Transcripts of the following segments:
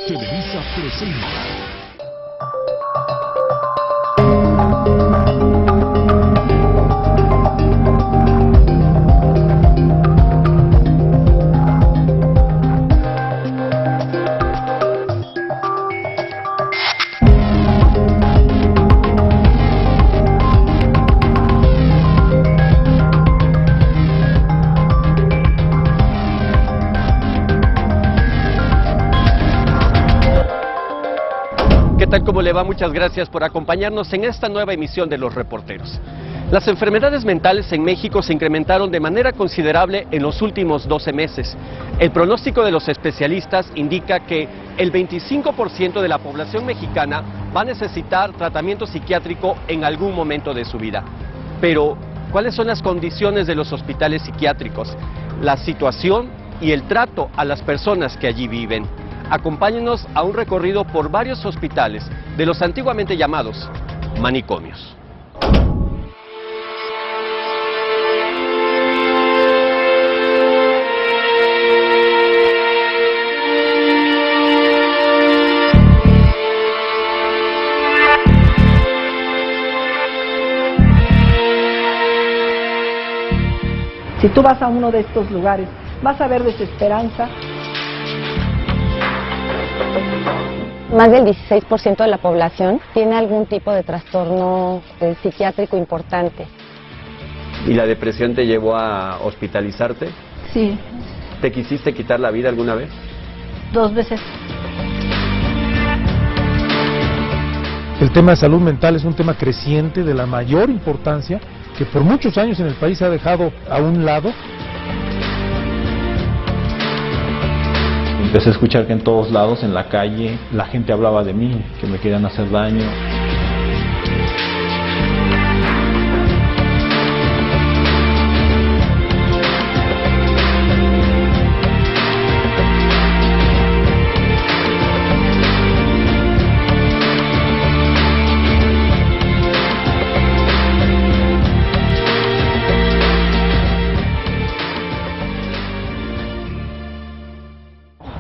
Televisa presenta. ¿Qué tal? ¿Cómo le va? Muchas gracias por acompañarnos en esta nueva emisión de Los Reporteros. Las enfermedades mentales en México se incrementaron de manera considerable en los últimos 12 meses. El pronóstico de los especialistas indica que el 25% de la población mexicana va a necesitar tratamiento psiquiátrico en algún momento de su vida. Pero, ¿cuáles son las condiciones de los hospitales psiquiátricos? La situación y el trato a las personas que allí viven. Acompáñenos a un recorrido por varios hospitales de los antiguamente llamados manicomios. Si tú vas a uno de estos lugares, vas a ver desesperanza. Más del 16% de la población tiene algún tipo de trastorno psiquiátrico importante. ¿Y la depresión te llevó a hospitalizarte? Sí, ¿Te quisiste quitar la vida alguna vez? 2 veces. El tema de salud mental es un tema creciente de la mayor importancia que por muchos años en el país se ha dejado a un lado. Empecé a escuchar que en todos lados, en la calle, la gente hablaba de mí, que me querían hacer daño.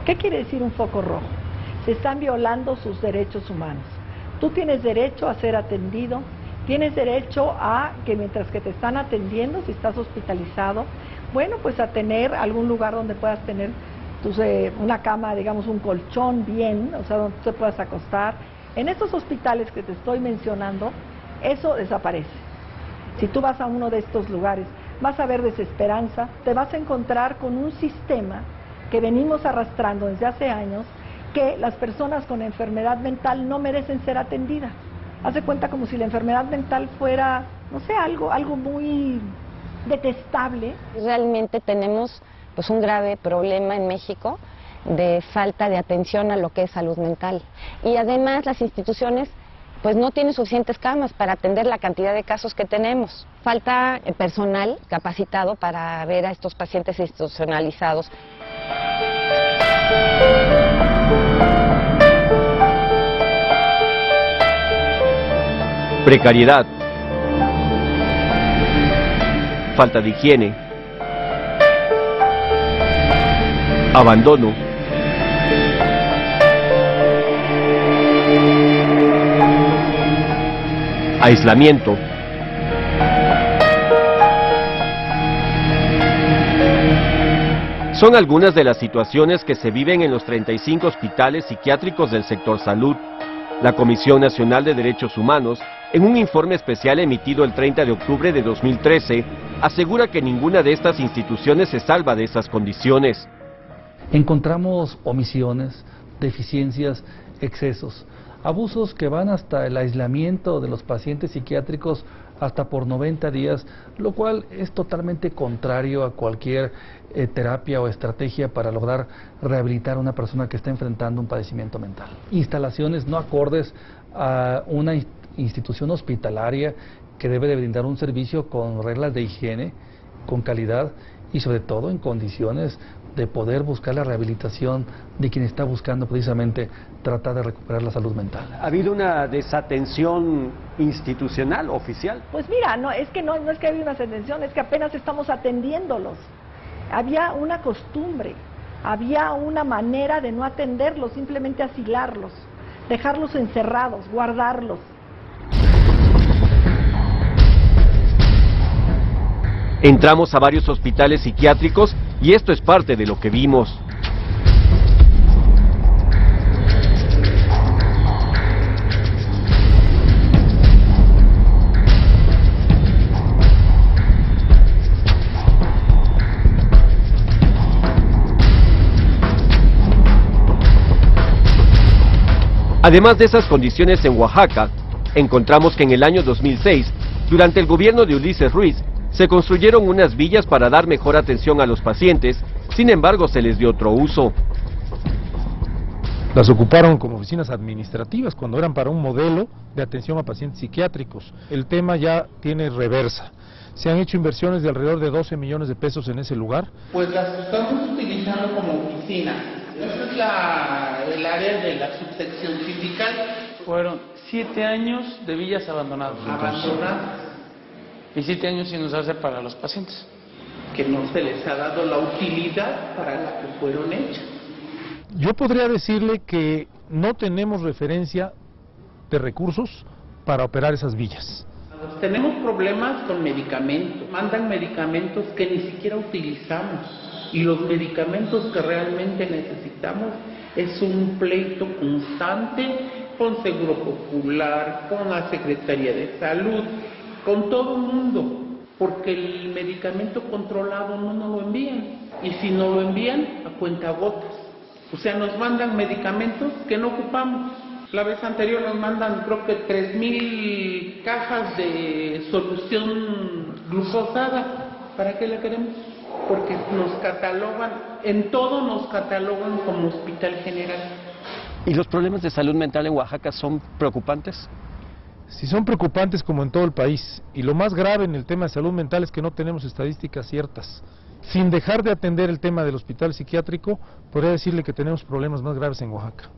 ¿Qué quiere decir un foco rojo? Se están violando sus derechos humanos. Tú tienes derecho a ser atendido, tienes derecho a que mientras que te están atendiendo, si estás hospitalizado, bueno, pues a tener algún lugar donde puedas tener una cama, digamos un colchón bien, o sea, donde te puedas acostar. En estos hospitales que te estoy mencionando, eso desaparece. Si tú vas a uno de estos lugares, vas a ver desesperanza, te vas a encontrar con un sistema que venimos arrastrando desde hace años, que las personas con enfermedad mental no merecen ser atendidas. Haz de cuenta como si la enfermedad mental fuera, no sé, algo muy detestable. Realmente tenemos pues un grave problema en México de falta de atención a lo que es salud mental. Y además las instituciones pues no tienen suficientes camas para atender la cantidad de casos que tenemos. Falta personal capacitado para ver a estos pacientes institucionalizados. Precariedad, falta de higiene, abandono, aislamiento, son algunas de las situaciones que se viven en los 35 hospitales psiquiátricos del sector salud. La Comisión Nacional de Derechos Humanos, en un informe especial emitido el 30 de octubre de 2013, asegura que ninguna de estas instituciones se salva de esas condiciones. Encontramos omisiones, deficiencias, excesos, abusos que van hasta el aislamiento de los pacientes psiquiátricos hasta por 90 días, lo cual es totalmente contrario a cualquier terapia o estrategia para lograr rehabilitar a una persona que está enfrentando un padecimiento mental. Instalaciones no acordes a una institución hospitalaria que debe de brindar un servicio con reglas de higiene, con calidad y sobre todo en condiciones de poder buscar la rehabilitación de quien está buscando precisamente tratar de recuperar la salud mental. ¿Ha habido una desatención institucional, oficial? Pues mira, no es que haya una desatención, es que apenas estamos atendiéndolos. Había una costumbre Había una manera de no atenderlos, simplemente asilarlos, dejarlos encerrados, guardarlos. Entramos a varios hospitales psiquiátricos y esto es parte de lo que vimos. Además de esas condiciones en Oaxaca, encontramos que en el año 2006, durante el gobierno de Ulises Ruiz, se construyeron unas villas para dar mejor atención a los pacientes, sin embargo se les dio otro uso. Las ocuparon como oficinas administrativas cuando eran para un modelo de atención a pacientes psiquiátricos. El tema ya tiene reversa. Se han hecho inversiones de alrededor de 12 millones de pesos en ese lugar. Pues las estamos utilizando como oficina. Esta es el área de la subsección sindical. Fueron 7 años de villas abandonadas. Y 7 años sin usarse para los pacientes. Que no se les ha dado la utilidad para la que fueron hechas. Yo podría decirle que no tenemos referencia de recursos para operar esas villas. Tenemos problemas con medicamentos. Mandan medicamentos que ni siquiera utilizamos. Y los medicamentos que realmente necesitamos es un pleito constante con Seguro Popular, con la Secretaría de Salud, con todo el mundo, porque el medicamento controlado no nos lo envían, y si no lo envían, a cuentagotas. O sea, nos mandan medicamentos que no ocupamos. La vez anterior nos mandan, creo que 3,000 cajas de solución glucosada. ¿Para qué la queremos? Porque nos catalogan, en todo nos catalogan como hospital general. ¿Y los problemas de salud mental en Oaxaca son preocupantes? Sí, son preocupantes como en todo el país, y lo más grave en el tema de salud mental es que no tenemos estadísticas ciertas. Sin dejar de atender el tema del hospital psiquiátrico, podría decirle que tenemos problemas más graves en Oaxaca.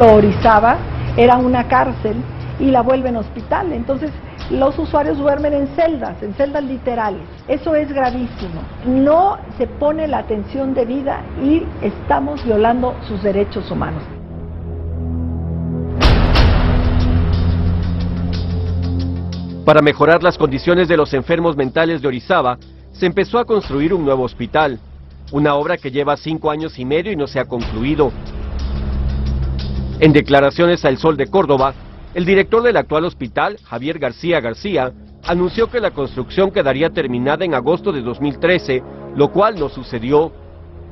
Orizaba era una cárcel y la vuelven hospital, entonces los usuarios duermen en celdas literales. Eso es gravísimo. No se pone la atención debida y estamos violando sus derechos humanos. Para mejorar las condiciones de los enfermos mentales de Orizaba, se empezó a construir un nuevo hospital, una obra que lleva 5 años y medio y no se ha concluido. En declaraciones a El Sol de Córdoba, el director del actual hospital, Javier García García, anunció que la construcción quedaría terminada en agosto de 2013, lo cual no sucedió.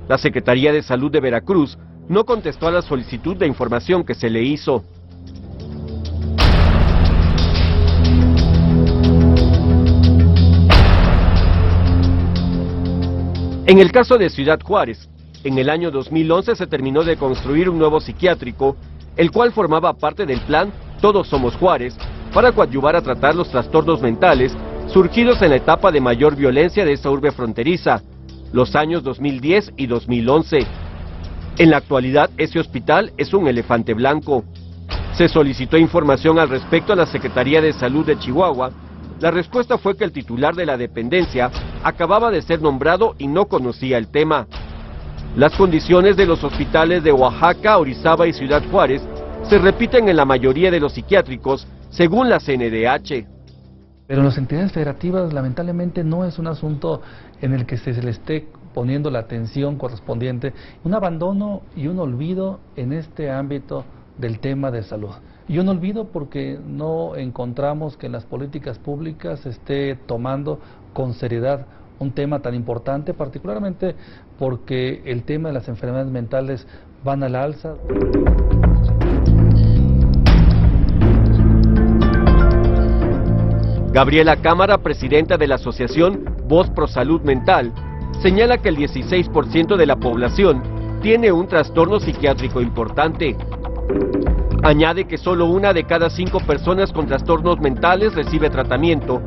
La Secretaría de Salud de Veracruz no contestó a la solicitud de información que se le hizo. En el caso de Ciudad Juárez, en el año 2011 se terminó de construir un nuevo psiquiátrico, el cual formaba parte del plan Todos Somos Juárez, para coadyuvar a tratar los trastornos mentales surgidos en la etapa de mayor violencia de esta urbe fronteriza, los años 2010 y 2011. En la actualidad, ese hospital es un elefante blanco. Se solicitó información al respecto a la Secretaría de Salud de Chihuahua. La respuesta fue que el titular de la dependencia acababa de ser nombrado y no conocía el tema. Las condiciones de los hospitales de Oaxaca, Orizaba y Ciudad Juárez se repiten en la mayoría de los psiquiátricos, según la CNDH. Pero en las entidades federativas, lamentablemente, no es un asunto en el que se le esté poniendo la atención correspondiente. Un abandono y un olvido en este ámbito del tema de salud. Y un olvido porque no encontramos que en las políticas públicas se esté tomando con seriedad un tema tan importante, particularmente porque el tema de las enfermedades mentales van a la alza. Gabriela Cámara, presidenta de la asociación Voz Pro Salud Mental, señala que el 16% de la población tiene un trastorno psiquiátrico importante. Añade que solo 1 de cada 5 personas con trastornos mentales recibe tratamiento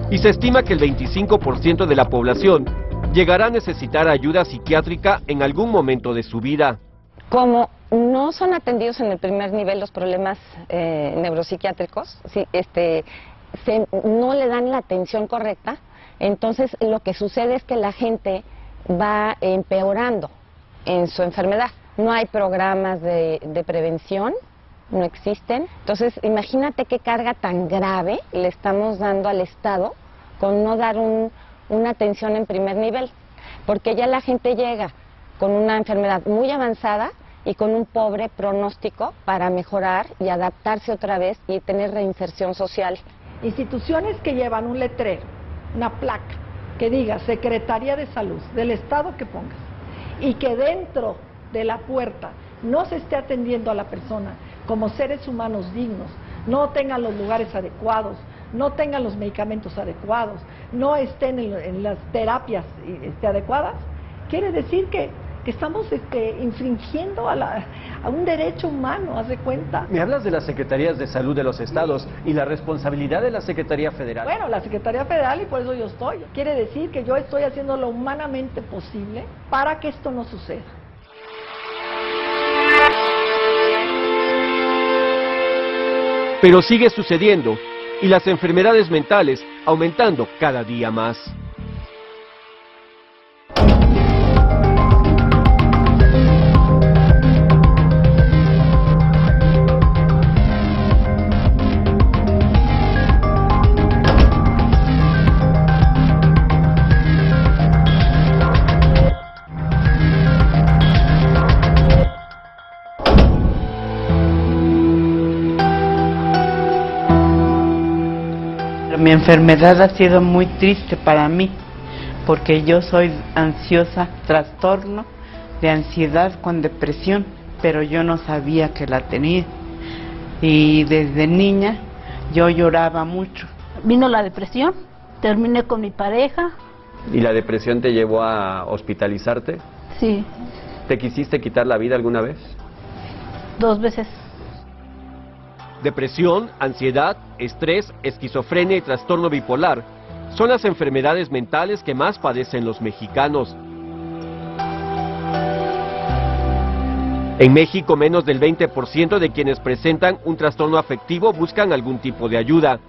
y se estima que el 25% de la población llegará a necesitar ayuda psiquiátrica en algún momento de su vida. Como no son atendidos en el primer nivel los problemas neuropsiquiátricos, no le dan la atención correcta, entonces lo que sucede es que la gente va empeorando en su enfermedad. No hay programas de prevención, no existen. Entonces imagínate qué carga tan grave le estamos dando al Estado con no dar una atención en primer nivel, porque ya la gente llega con una enfermedad muy avanzada y con un pobre pronóstico para mejorar y adaptarse otra vez y tener reinserción social. Instituciones que llevan un letrero, una placa, que diga Secretaría de Salud, del Estado que pongas, y que dentro de la puerta no se esté atendiendo a la persona como seres humanos dignos, no tengan los lugares adecuados, no tengan los medicamentos adecuados, no estén en las terapias adecuadas, quiere decir que estamos infringiendo a un derecho humano, haz de cuenta. Me hablas de las Secretarías de Salud de los estados y la responsabilidad de la Secretaría Federal. Bueno, la Secretaría Federal, y por eso yo estoy. Quiere decir que yo estoy haciendo lo humanamente posible para que esto no suceda. Pero sigue sucediendo y las enfermedades mentales aumentando cada día más. Mi enfermedad ha sido muy triste para mí, porque yo soy ansiosa, trastorno de ansiedad con depresión, pero yo no sabía que la tenía. Y desde niña yo lloraba mucho. Vino la depresión, terminé con mi pareja. ¿Y la depresión te llevó a hospitalizarte? Sí. ¿Te quisiste quitar la vida alguna vez? 2 veces. Depresión, ansiedad, estrés, esquizofrenia y trastorno bipolar son las enfermedades mentales que más padecen los mexicanos. En México, menos del 20% de quienes presentan un trastorno afectivo buscan algún tipo de ayuda.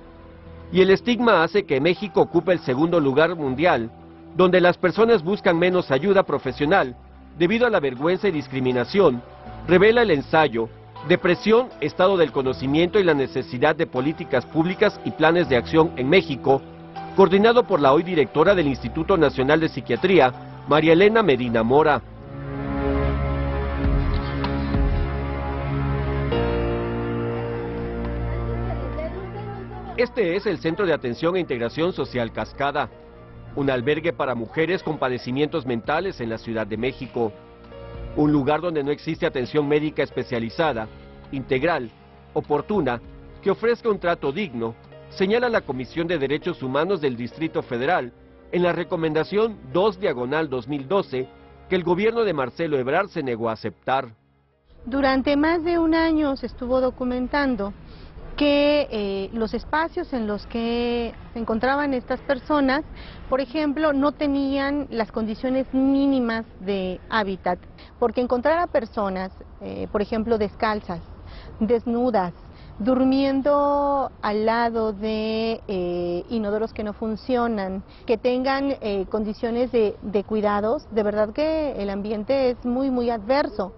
Y el estigma hace que México ocupe el segundo lugar mundial, donde las personas buscan menos ayuda profesional debido a la vergüenza y discriminación, revela el ensayo Depresión, estado del conocimiento y la necesidad de políticas públicas y planes de acción en México, coordinado por la hoy directora del Instituto Nacional de Psiquiatría, María Elena Medina Mora. Este es el Centro de Atención e Integración Social Cascada, un albergue para mujeres con padecimientos mentales en la Ciudad de México. Un lugar donde no existe atención médica especializada, integral, oportuna, que ofrezca un trato digno, señala la Comisión de Derechos Humanos del Distrito Federal en la recomendación 2/2012 que el gobierno de Marcelo Ebrard se negó a aceptar. Durante más de un año se estuvo documentando que los espacios en los que se encontraban estas personas, por ejemplo, no tenían las condiciones mínimas de hábitat, porque encontrar a personas, por ejemplo, descalzas, desnudas, durmiendo al lado de inodoros que no funcionan, que tengan condiciones de cuidados, de verdad que el ambiente es muy adverso.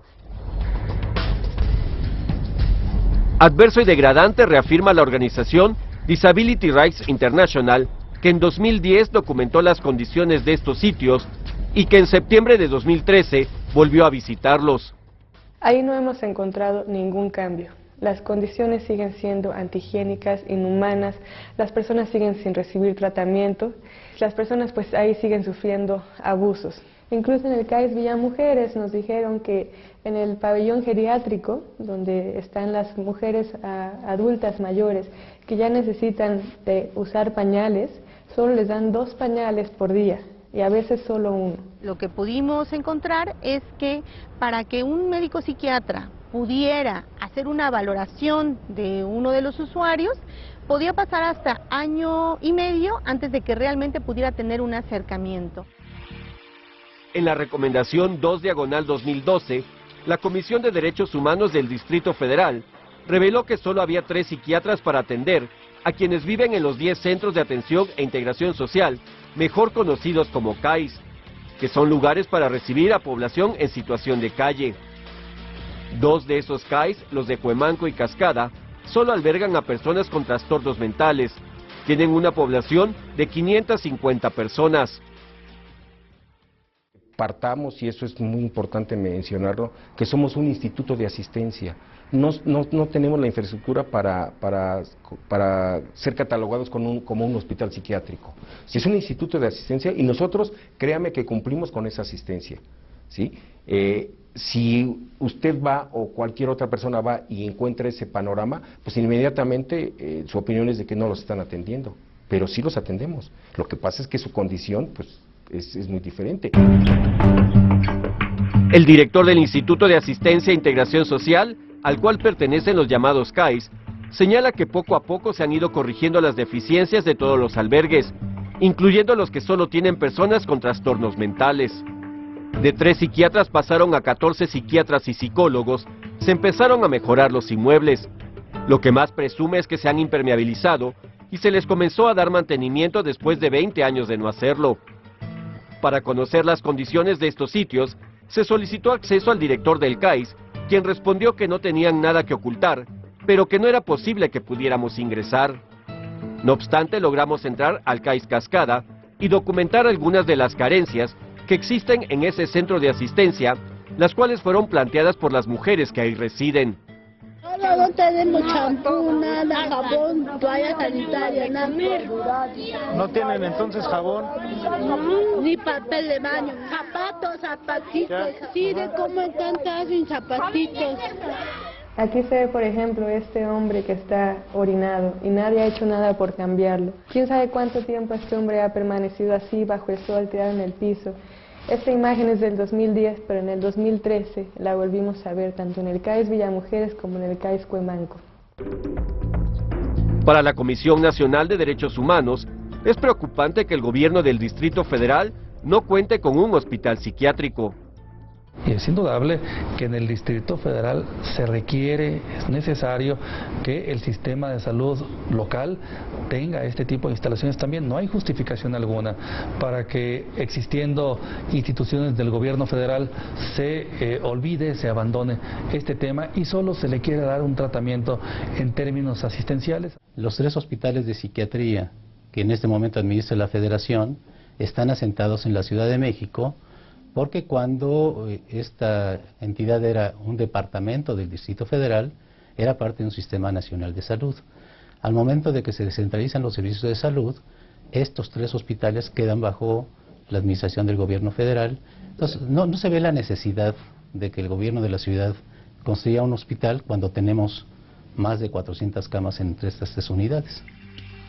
Adverso y degradante, reafirma la organización Disability Rights International, que en 2010 documentó las condiciones de estos sitios y que en septiembre de 2013 volvió a visitarlos. Ahí no hemos encontrado ningún cambio. Las condiciones siguen siendo antihigiénicas, inhumanas, las personas siguen sin recibir tratamiento, las personas pues ahí siguen sufriendo abusos. Incluso en el CAIS Villa Mujeres nos dijeron que en el pabellón geriátrico, donde están las mujeres adultas mayores que ya necesitan de usar pañales, solo les dan 2 pañales por día y a veces solo 1. Lo que pudimos encontrar es que para que un médico psiquiatra pudiera hacer una valoración de uno de los usuarios, podía pasar hasta año y medio antes de que realmente pudiera tener un acercamiento. En la recomendación 2/2012, la Comisión de Derechos Humanos del Distrito Federal reveló que solo había 3 psiquiatras para atender a quienes viven en los 10 Centros de Atención e Integración Social, mejor conocidos como CAIS, que son lugares para recibir a población en situación de calle. 2 de esos CAIS, los de Cuemanco y Cascada, solo albergan a personas con trastornos mentales. Tienen una población de 550 personas. Partamos, y eso es muy importante mencionarlo, que somos un instituto de asistencia. No tenemos la infraestructura para ser catalogados como un hospital psiquiátrico. Si es un instituto de asistencia, y nosotros, créame que cumplimos con esa asistencia, ¿sí? Si usted va o cualquier otra persona va y encuentra ese panorama, pues inmediatamente su opinión es de que no los están atendiendo, pero sí los atendemos. Lo que pasa es que su condición, pues, es muy diferente. El director del Instituto de Asistencia e Integración Social, al cual pertenecen los llamados CAIS, señala que poco a poco se han ido corrigiendo las deficiencias de todos los albergues, incluyendo los que solo tienen personas con trastornos mentales. De 3 psiquiatras pasaron a 14 psiquiatras y psicólogos, se empezaron a mejorar los inmuebles. Lo que más presume es que se han impermeabilizado y se les comenzó a dar mantenimiento después de 20 años de no hacerlo. Para conocer las condiciones de estos sitios, se solicitó acceso al director del CAIS, quien respondió que no tenían nada que ocultar, pero que no era posible que pudiéramos ingresar. No obstante, logramos entrar al CAIS Cascada y documentar algunas de las carencias que existen en ese centro de asistencia, las cuales fueron planteadas por las mujeres que ahí residen. No tenemos champú, nada, jabón, toalla sanitaria, nada. ¿No tienen entonces jabón? No, ni papel de baño. Zapatitos, sí, de cómo están sin zapatitos. Aquí se ve, por ejemplo, este hombre que está orinado y nadie ha hecho nada por cambiarlo. ¿Quién sabe cuánto tiempo este hombre ha permanecido así bajo el sol, tirado en el piso? Esta imagen es del 2010, pero en el 2013 la volvimos a ver tanto en el CAIS Villamujeres como en el CAIS Cuemanco. Para la Comisión Nacional de Derechos Humanos, es preocupante que el gobierno del Distrito Federal no cuente con un hospital psiquiátrico. Y es indudable que en el Distrito Federal se requiere, es necesario que el sistema de salud local tenga este tipo de instalaciones también. No hay justificación alguna para que, existiendo instituciones del gobierno federal, se olvide, se abandone este tema y solo se le quiera dar un tratamiento en términos asistenciales. Los 3 hospitales de psiquiatría que en este momento administra la Federación están asentados en la Ciudad de México, porque cuando esta entidad era un departamento del Distrito Federal, era parte de un sistema nacional de salud. Al momento de que se descentralizan los servicios de salud, estos 3 hospitales quedan bajo la administración del gobierno federal. Entonces, no se ve la necesidad de que el gobierno de la ciudad construya un hospital cuando tenemos más de 400 camas entre estas 3 unidades.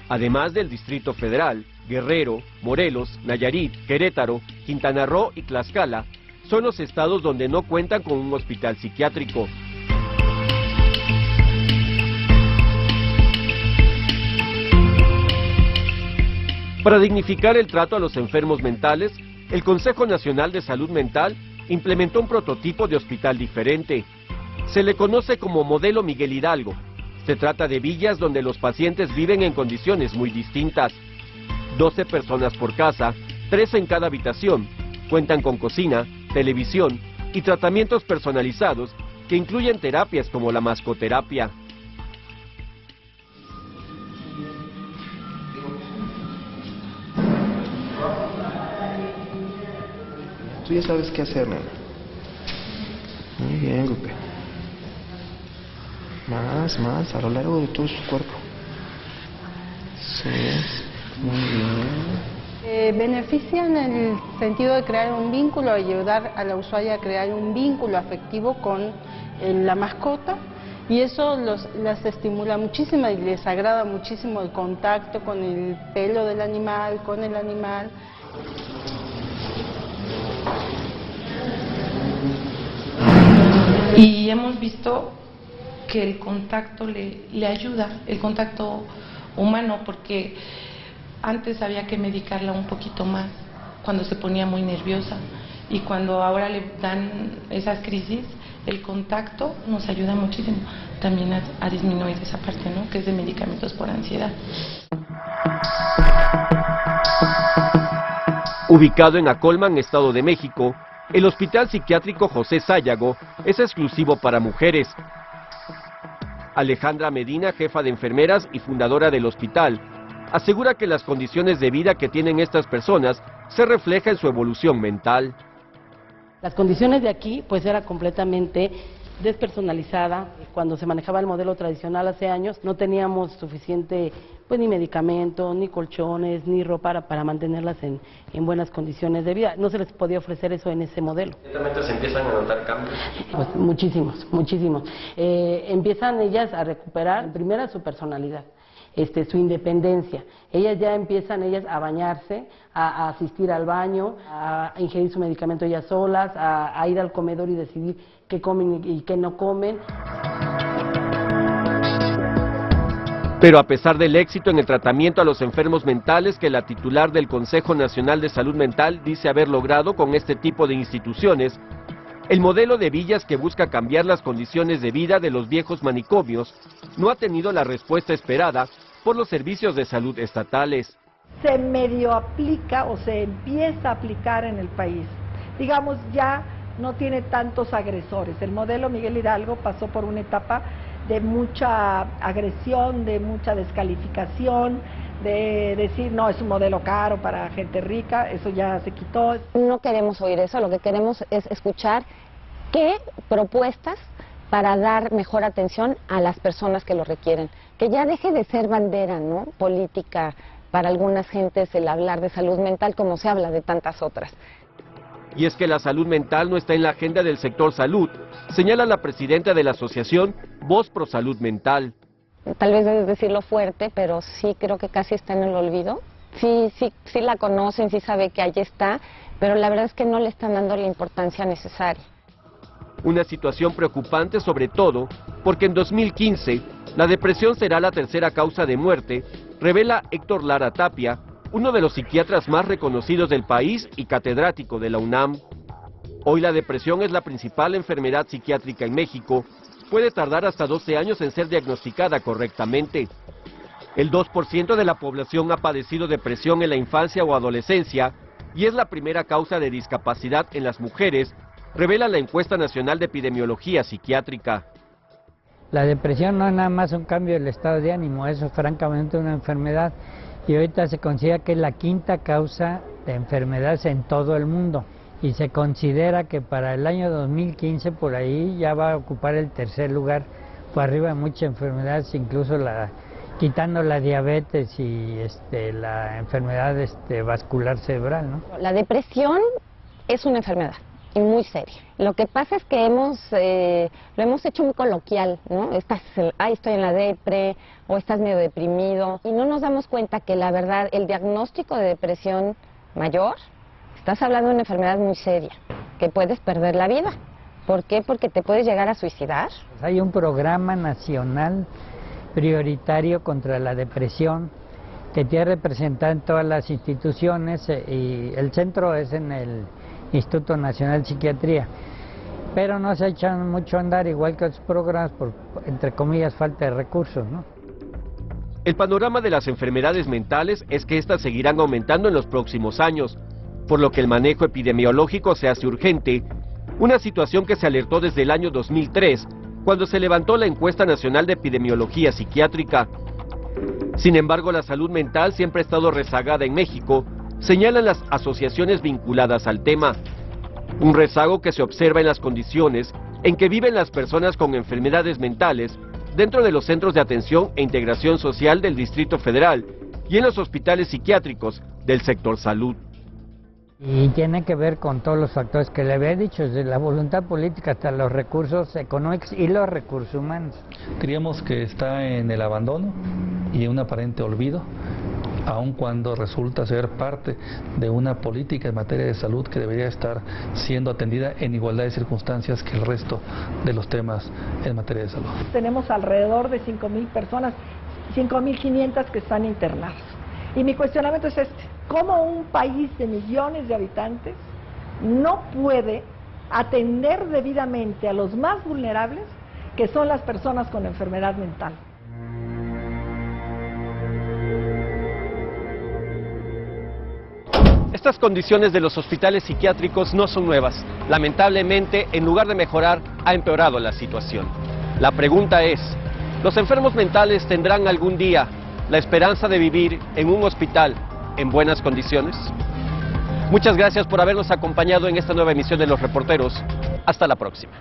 Además del Distrito Federal, Guerrero, Morelos, Nayarit, Querétaro, Quintana Roo y Tlaxcala son los estados donde no cuentan con un hospital psiquiátrico. Para dignificar el trato a los enfermos mentales, el Consejo Nacional de Salud Mental implementó un prototipo de hospital diferente. Se le conoce como Modelo Miguel Hidalgo. Se trata de villas donde los pacientes viven en condiciones muy distintas. 12 personas por casa, 3 en cada habitación, cuentan con cocina, televisión y tratamientos personalizados que incluyen terapias como la mascoterapia. Tú ya sabes qué hacer, nena. Muy bien, Lupe. Más, a lo largo de todo su cuerpo. Sí, muy bien. Beneficia en el sentido de crear un vínculo, ayudar a la usuaria a crear un vínculo afectivo con la mascota, y eso las estimula muchísimo y les agrada muchísimo el contacto con el pelo del animal, con el animal. Y hemos visto que el contacto le ayuda, el contacto humano, porque antes había que medicarla un poquito más cuando se ponía muy nerviosa, y cuando ahora le dan esas crisis, el contacto nos ayuda muchísimo también a disminuir esa parte, ¿no?, que es de medicamentos por ansiedad. Ubicado en Acolman, Estado de México, el Hospital Psiquiátrico José Sayago es exclusivo para mujeres. Alejandra Medina, jefa de enfermeras y fundadora del hospital, asegura que las condiciones de vida que tienen estas personas se refleja en su evolución mental. Las condiciones de aquí pues era completamente despersonalizada. Cuando se manejaba el modelo tradicional hace años no teníamos suficiente pues ni medicamentos, ni colchones, ni ropa para mantenerlas en buenas condiciones de vida. No se les podía ofrecer eso en ese modelo. ¿Inmediatamente se empiezan a notar cambios? Pues muchísimos, muchísimos. Empiezan ellas a recuperar, en primera, su personalidad. Su independencia. Ellas ya empiezan a bañarse, a asistir al baño, a ingerir su medicamento ellas solas, a ir al comedor y decidir qué comen y qué no comen. Pero a pesar del éxito en el tratamiento a los enfermos mentales que la titular del Consejo Nacional de Salud Mental dice haber logrado con este tipo de instituciones, el modelo de villas que busca cambiar las condiciones de vida de los viejos manicomios no ha tenido la respuesta esperada por los servicios de salud estatales. Se medio aplica o se empieza a aplicar en el país. Digamos, ya no tiene tantos agresores. El modelo Miguel Hidalgo pasó por una etapa de mucha agresión, de mucha descalificación, de decir, no, es un modelo caro para gente rica, eso ya se quitó. No queremos oír eso, lo que queremos es escuchar qué propuestas para dar mejor atención a las personas que lo requieren. Que ya deje de ser bandera, ¿no?, política para algunas gentes el hablar de salud mental como se habla de tantas otras. Y es que la salud mental no está en la agenda del sector salud, señala la presidenta de la asociación Voz Pro Salud Mental. Tal vez debes decirlo fuerte, pero sí creo que casi está en el olvido. Sí la conocen, sí sabe que allí está, pero la verdad es que no le están dando la importancia necesaria. Una situación preocupante sobre todo porque en 2015 la depresión será la tercera causa de muerte, revela Héctor Lara Tapia, uno de los psiquiatras más reconocidos del país y catedrático de la UNAM. Hoy la depresión es la principal enfermedad psiquiátrica en México. Puede tardar hasta 12 años en ser diagnosticada correctamente. El 2% de la población ha padecido depresión en la infancia o adolescencia y es la primera causa de discapacidad en las mujeres, revela la encuesta nacional de epidemiología psiquiátrica. La depresión no es nada más un cambio del estado de ánimo, eso es francamente una enfermedad y ahorita se considera que es la quinta causa de enfermedades en todo el mundo y se considera que para el año 2015 por ahí ya va a ocupar el tercer lugar por arriba de muchas enfermedades, incluso quitando la diabetes y la enfermedad vascular cerebral, ¿no? La depresión es una enfermedad y muy seria. Lo que pasa es que lo hemos hecho muy coloquial, ¿no? Estoy en la depre, o estás medio deprimido, y no nos damos cuenta que la verdad, el diagnóstico de depresión mayor, estás hablando de una enfermedad muy seria, que puedes perder la vida. ¿Por qué? Porque te puedes llegar a suicidar. Hay un programa nacional prioritario contra la depresión que tiene representada en todas las instituciones y el centro es en el Instituto Nacional de Psiquiatría, pero no se echan mucho a andar igual que otros programas por, entre comillas, falta de recursos, ¿no? El panorama de las enfermedades mentales es que éstas seguirán aumentando en los próximos años, por lo que el manejo epidemiológico se hace urgente, una situación que se alertó desde el año 2003, cuando se levantó la encuesta nacional de epidemiología psiquiátrica. Sin embargo, la salud mental siempre ha estado rezagada en México, señalan las asociaciones vinculadas al tema. Un rezago que se observa en las condiciones en que viven las personas con enfermedades mentales dentro de los centros de atención e integración social del Distrito Federal y en los hospitales psiquiátricos del sector salud. Y tiene que ver con todos los factores que le había dicho, desde la voluntad política hasta los recursos económicos y los recursos humanos. Creemos que está en el abandono y en un aparente olvido aun cuando resulta ser parte de una política en materia de salud que debería estar siendo atendida en igualdad de circunstancias que el resto de los temas en materia de salud. Tenemos alrededor de 5,000 personas, 5,500 que están internadas. Y mi cuestionamiento es este: ¿cómo un país de millones de habitantes no puede atender debidamente a los más vulnerables, que son las personas con enfermedad mental? Estas condiciones de los hospitales psiquiátricos no son nuevas. Lamentablemente, en lugar de mejorar, ha empeorado la situación. La pregunta es, ¿los enfermos mentales tendrán algún día la esperanza de vivir en un hospital en buenas condiciones? Muchas gracias por habernos acompañado en esta nueva emisión de Los Reporteros. Hasta la próxima.